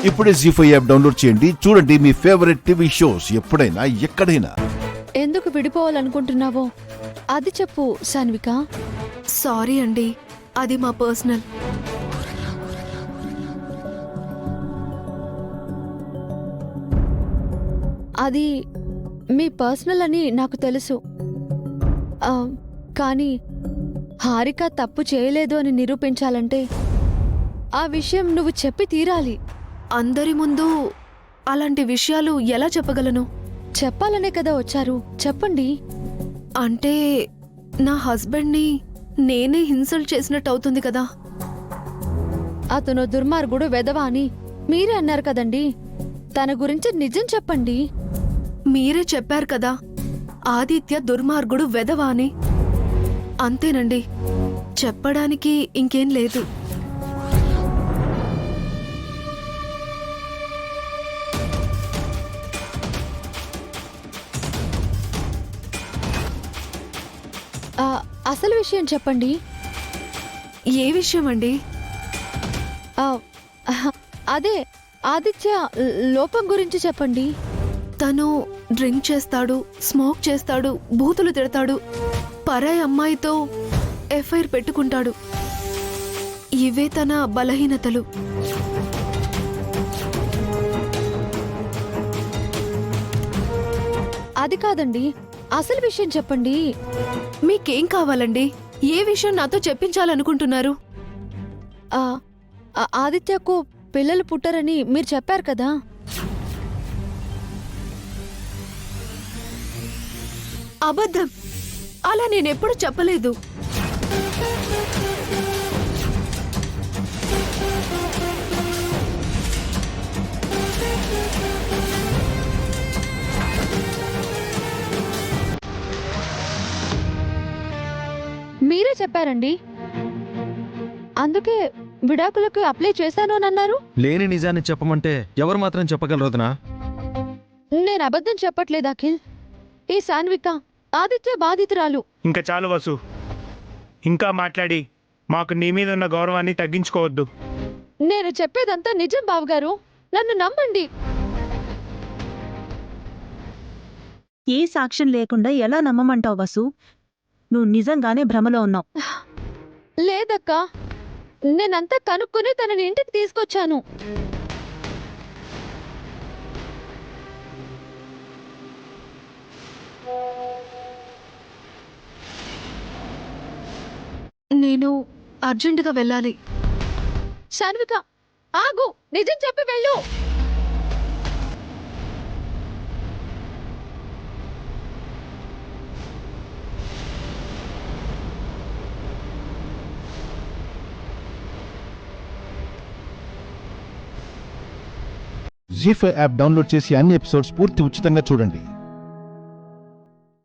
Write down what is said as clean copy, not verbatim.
ఇప్పుడే జీ5 app download చేయండి. చూడండి మీ ఫేవరెట్ టీవీ షోస్ ఎప్పుడైనా ఎక్కడైనా. ఎందుకు విడిపోవాలనుకుంటున్నావో అది చెప్పు సాన్విక. సారీ అండి, అది మా పర్సనల్. అది మీ పర్సనల్ అని నాకు తెలుసు. కానీ హారిక తప్పు చేయలేదు అని నిరూపించాలంటే ఆ విషయం నువ్వు చెప్పి తీరాలి. అందరి ముందు అలాంటి విషయాలు ఎలా చెప్పగలను? చెప్పాలనే కదా వచ్చారు, చెప్పండి. అంటే నా హస్బెండ్ని నేనే ఇన్సల్ట్ చేసినట్టు అవుతుంది కదా. అతను దుర్మార్గుడు వెధవ అని మీరే అన్నారు కదండి. తన గురించి నిజం చెప్పండి. మీరే చెప్పారు కదా ఆదిత్య దుర్మార్గుడు వెధవ అని. అంతేనండి, చెప్పడానికి ఇంకేం లేదు. అసలు విషయం చెప్పండి. ఏ విషయం అండి? అదే ఆదిత్య లోపం గురించి చెప్పండి. తను డ్రింక్ చేస్తాడు, స్మోక్ చేస్తాడు, బూతులు తిడతాడు, పరాయి అమ్మాయితో ఎఫ్ఐఆర్ పెట్టుకుంటాడు. ఇవే తన బలహీనతలు. అది కాదండి, అసలు విషయం చెప్పండి. మీకేం కావాలండి? ఏ విషయం నాతో చెప్పించాలనుకుంటున్నారు? ఆదిత్యకు పిల్లలు పుట్టరని మీరు చెప్పారు కదా. అబద్ధం. అలా నేనెప్పుడు చెప్పలేదు. మీరే చెప్పారండి. అందుకే విడాకులకు అప్లై చేశాను అని అన్నారు. లేని నిజాన్ని చెప్పమంటే ఎవరు మాత్రం చెప్పగలరు వదినా? నేను అబద్ధం చెప్పట్లేదు అఖిల్. ఈ సాన్విక ఆదిత్య బాధితురాలు. ఇంకా చాలు వసు, ఇంకా మాట్లాడి మాకు నీ మీద ఉన్న గౌరవాన్ని తగ్గించుకోవద్దు. నేను చెప్పేదంతా నిజం బావగారు, నన్ను నమ్మండి. ఏ సాక్ష్యం లేకుండా ఎలా నమ్మమంటావు వసు? నువ్వు నిజంగానే భ్రమలో ఉన్నావు. లేదక్కా, నేనంతా కనుక్కుని తనని ఇంటికి తీసుకొచ్చాను. నేను అర్జెంటుగా వెళ్ళాలి. సాన్విక ఆగు, నిజం చెప్పి వెళ్ళు. జీ5 యాప్ డౌన్లోడ్ చేసి అన్ని ఎపిసోడ్స్ పూర్తి ఉచితంగా చూడండి.